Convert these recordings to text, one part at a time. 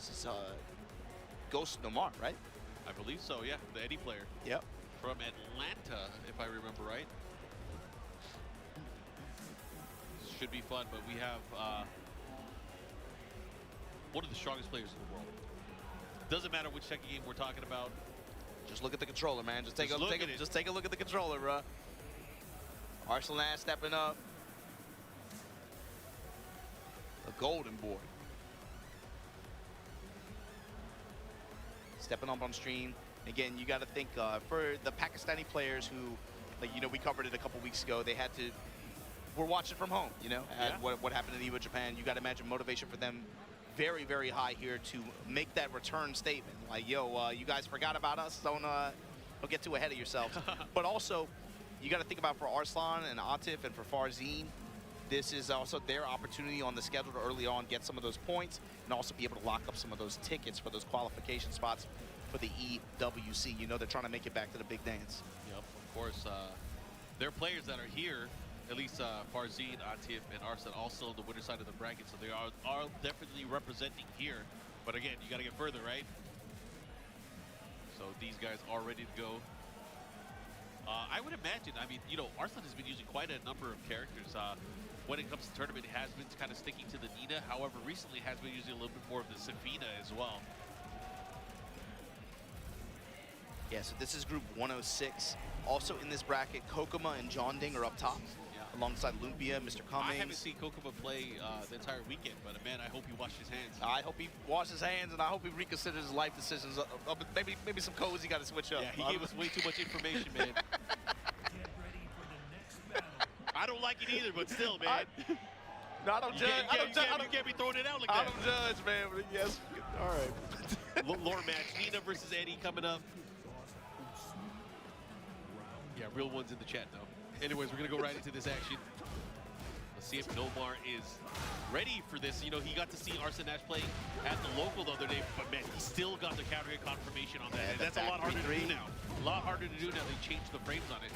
This is Ghost NOMAR, right? I believe so, yeah. The Eddie player. Yep. From Atlanta, if I remember right. Should be fun, but we have one of the strongest players in the world. Doesn't matter which Tekken game we're talking about. Just look at the controller, man. Just take a look at the controller, bro. ARSLAN stepping up. The golden boy. Stepping up on stream. Again, you got to think for the Pakistani players who, like, you know, we covered it a couple weeks ago. They had to, we're watching from home, you know, yeah. what happened in EVO Japan. You got to imagine motivation for them very, very high here to make that return statement. Like, yo, you guys forgot about us. Don't get too ahead of yourselves. But also, you got to think about for ARSLAN and Atif and for Farzin, this is also their opportunity on the schedule to early on get some of those points and also be able to lock up some of those tickets for those qualification spots for the EWC. You know, they're trying to make it back to the big dance. Yep, of course. There are players that are here, at least Farzin, Atif, and ARSLAN, also on the winner side of the bracket, so they are definitely representing here. But again, you got to get further, right? So these guys are ready to go. I would imagine, I mean, you know, ARSLAN has been using quite a number of characters. When it comes to tournament, it has been kind of sticking to the Nina. However, recently has been using a little bit more of the Safina as well. Yeah, so this is group 106. Also in this bracket, Kokoma and John Ding are up top, alongside Lumpia, Mr. Cummings. I haven't seen Kokoma play the entire weekend, but man, I hope he washed his hands. I hope he washed his hands, and I hope he reconsiders his life decisions. Maybe some codes he got to switch up. Yeah, he gave us way too much information, man. I don't like it either, but still, man. I don't judge. You can't be throwing it out like that. I don't judge, man. But yes. All right. Lore match, Nina versus Eddie coming up. Yeah, real ones in the chat, though. Anyways, we're going to go right into this action. Let's see if NOMAR is ready for this. You know, he got to see ARSLAN play at the local the other day, but man, he still got the counter hit confirmation on that. Yeah, and that's a lot harder to do now. A lot harder to do now. They changed the frames on it.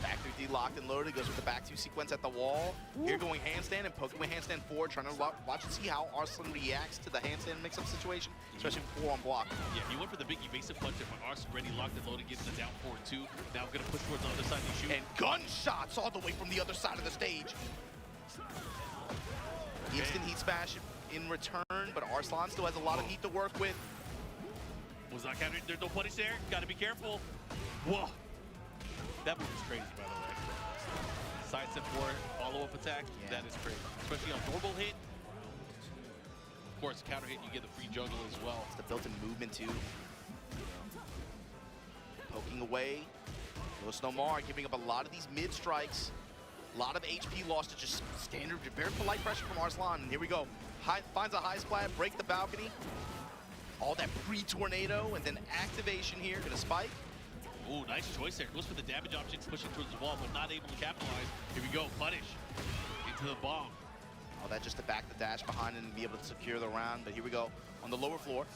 Back 3D locked and loaded, goes with the back 2 sequence at the wall. Ooh. Here going handstand and poking with handstand forward, trying to watch and see how ARSLAN reacts to the handstand mix-up situation, especially 4 on block. Yeah, he went for the big evasive punch, but ARSLAN already locked and loaded, getting the down forward 2. Now going to push towards the other side and shoot. And gunshots all the way from the other side of the stage. The instant heat smash in return, but ARSLAN still has a lot of heat to work with. Was not countered. There's no punish there. Got to be careful. Whoa. That move is crazy, by the way. Side step forward, follow-up attack. Yeah. That is crazy. Especially on normal hit. Of course, counter hit, you get the free juggle as well. It's the built-in movement, too. Poking away. Ghost NOMAR giving up a lot of these mid-strikes. A lot of HP lost to just standard, very polite pressure from ARSLAN. And here we go. Finds a high splat, break the balcony. All that pre-tornado, and then activation here. Gonna spike. Ooh, nice choice there. Goes for the damage options, pushing towards the wall, but not able to capitalize. Here we go, punish into the bomb. All that just to back the dash behind and be able to secure the round. But here we go on the lower floor.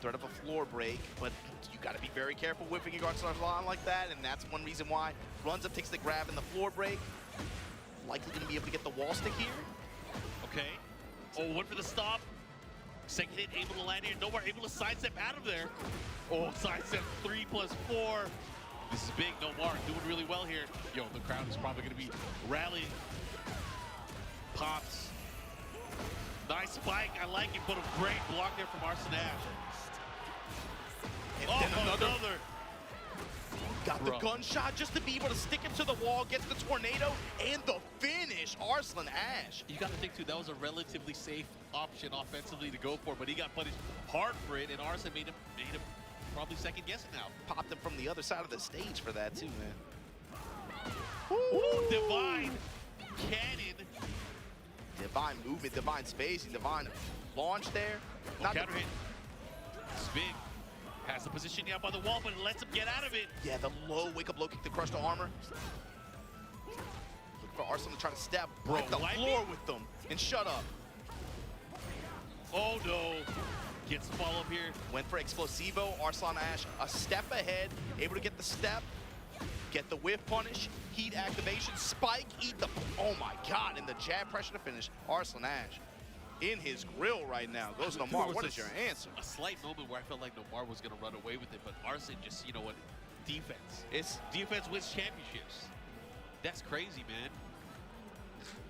Threat of a floor break, but you got to be very careful whipping your guards on like that, and that's one reason why. Runs up, takes the grab in the floor break. Likely going to be able to get the wall stick here. Okay. Oh, went for the stop. Second hit, able to land here. NOMAR able to sidestep out of there. Oh, sidestep 3+4. This is big. NOMAR doing really well here. Yo, the crowd is probably going to be rallying. Pops. Nice spike. I like it, but a great block there from ARSLAN. And another. Got the gunshot just to be able to stick him to the wall, gets the tornado, and the finish, ARSLAN Ash. You got to think, too, that was a relatively safe option offensively to go for, but he got punished hard for it, and ARSLAN made him probably second guessing now. Popped him from the other side of the stage for that, too, man. Ooh, divine cannon. Divine movement, divine spacing, divine launch there. Not counter hit. Spin. Has the position out by the wall, but it lets him get out of it. Yeah, the low wake-up low kick to crush the armor. Look for ARSLAN to try to stab the floor with them and shut up. Oh no. Gets the follow-up here. Went for Explosivo. ARSLAN Ash a step ahead, able to get the step, get the whiff punish, heat activation, spike, eat the, oh my god, and the jab pressure to finish. ARSLAN Ash. in his grill right now. Goes There Nomar. was What is your answer? A slight moment where I felt like Nomar was going to run away with it, but Arslan just, you know what, defense. It's Defense wins championships. That's crazy, man.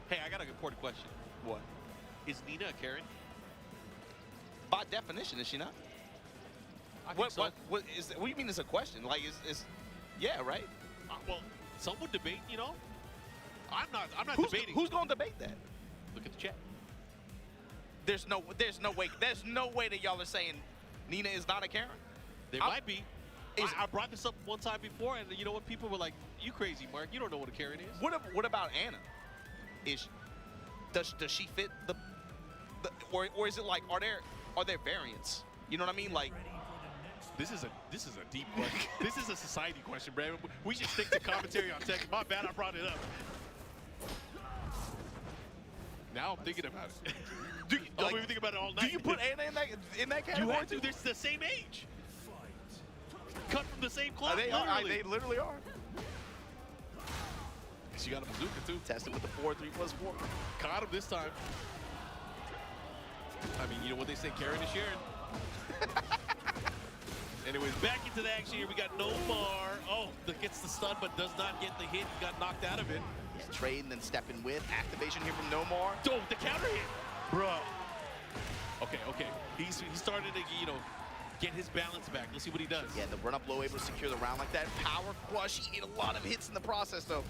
Hey, I got an important question. what? Is Nina a Karen? By definition, is she not? I think so. What do you mean it's a question? Like, is yeah, right? Well, some would debate, you know. I'm not debating. Who's going to debate that? Look at the chat. There's no way that y'all are saying Nina is not a Karen. There might be. I brought this up one time before, and you know what? People were like, "You crazy, Mark? You don't know what a Karen is." What about Anna? Does she fit the or is it like are there variants? You know what I mean? Like this is a deep question. This is a society question, Brandon. We should stick to commentary on Tekken. My bad, I brought it up. Now I'm thinking about it. I'm even thinking about it all night. Do you put Anna in that category? You have to. They're the same age. Cut from the same cloth. They literally are. She got a bazooka too. Tested with the 4-3+4. Caught him this time. I mean, you know what they say, Karen is Sharon. Anyways, back into the action here. We got Nomar. Oh, gets the stun, but does not get the hit. He got knocked out of it. He's trading, then stepping with. Activation here from Nomar. Oh, the counter hit. Bro. Okay. He's starting to, you know, get his balance back. Let's see what he does. Yeah, the run up low, able to secure the round like that. Power crush. He ate a lot of hits in the process, though.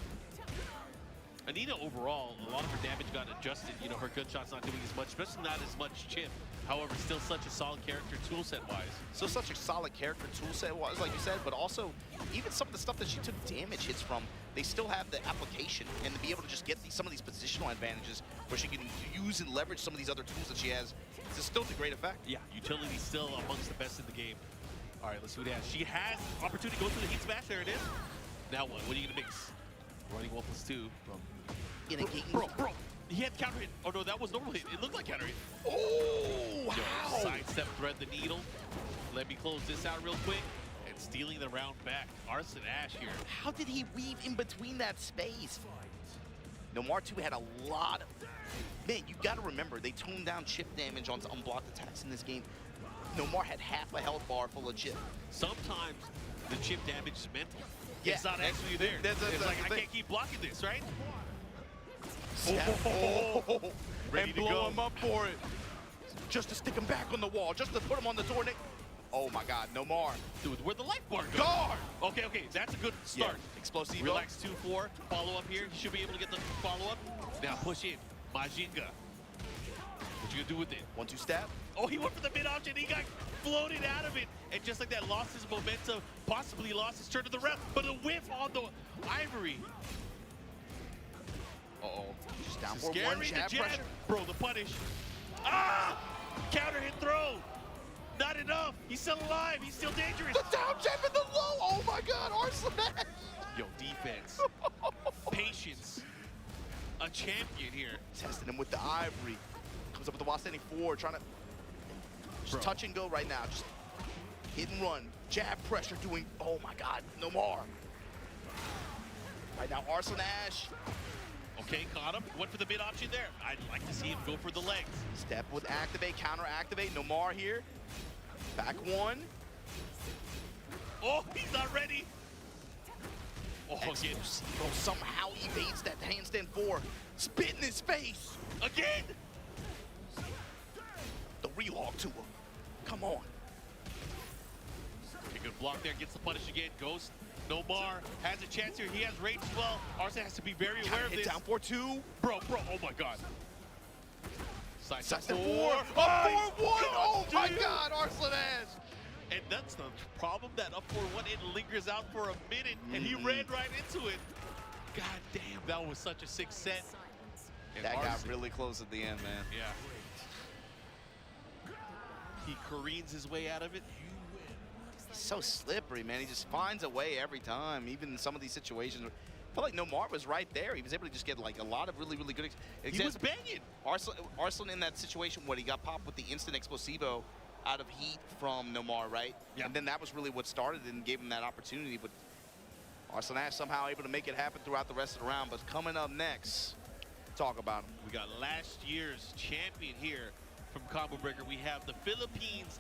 Anita overall, a lot of her damage got adjusted. You know, her gunshot's not doing as much, especially not as much chip. However, still such a solid character toolset-wise. Still such a solid character toolset-wise, like you said, but also even some of the stuff that she took damage hits from, they still have the application and to be able to just get some of these positional advantages where she can use and leverage some of these other tools that she has to still do great effect. Yeah, utility still amongst the best in the game. All right, let's see what he has. She has opportunity to go for the heat smash. There it is. Now what? What are you going to mix? Running 1+2 from... Bro, he had counter hit. Oh no, that was normal hit. It looked like counter hit. Oh, wow. Sidestep, thread the needle. Let me close this out real quick. And stealing the round back. Arslan Ash here. How did he weave in between that space? Nomar 2 had a lot of... Man, you got to remember, they toned down chip damage on unblocked attacks in this game. Nomar had half a health bar full of chip. Sometimes the chip damage is mental. Yeah, it's not actually there. It's like, I can't keep blocking this, right? Ready and to blow go. him up for it. Just to stick him back on the wall, just to put him on the tornado. Oh my God, Nomar. Dude, where'd the life bar go? Guard! Okay, that's a good start. Yeah. Explosive. Relax 2-4, follow up here. He should be able to get the follow up. Now push in, Majinga. What you gonna do with it? 1-2 stab. Oh, he went for the mid option. He got floated out of it. And just like that, lost his momentum, possibly lost his turn to the ref, but a whiff on the ivory. Uh-oh. Just down for Scary, one jab pressure. Bro, the punish. Ah! Counter hit throw. Not enough. He's still alive. He's still dangerous. The down jab and the low. Oh my God, Arslan. Yo, defense. Patience. A champion here. Testing him with the ivory. Comes up with the while standing forward, trying to just touch and go right now. Just hit and run. Jab pressure doing, oh my God, Nomar. Right now, Arslan Ash. Okay, caught him. Went for the mid option there. I'd like to see him go for the legs. Step with activate, counter activate. Nomar here. Back one. Oh, he's not ready. Oh, again. Somehow evades that handstand 4. Spit in his face. Again. The relog to him. Come on. A good block there. Gets the punish again. Ghost. Nomar has a chance here. He has range as well. Arslan has to be very aware of this. Down 4-2. Bro, oh my God. Side 4. 4-1. Oh my God, Arslan Ash. And that's the problem, that up 4-1, it lingers out for a minute, and he ran right into it. God damn, that was such a sick set. And that Arslan, got really close at the end, man. Yeah. He careens his way out of it. He's so slippery, man. He just finds a way every time, even in some of these situations. I feel like Nomar was right there. He was able to just get like a lot of really, really good examples. He was banging. Arslan in that situation when he got popped with the instant explosivo out of heat from Nomar, right? Yeah. And then that was really what started and gave him that opportunity. But Arslan Ash somehow able to make it happen throughout the rest of the round. But coming up next, talk about them. We got last year's champion here from Combo Breaker. We have the Philippines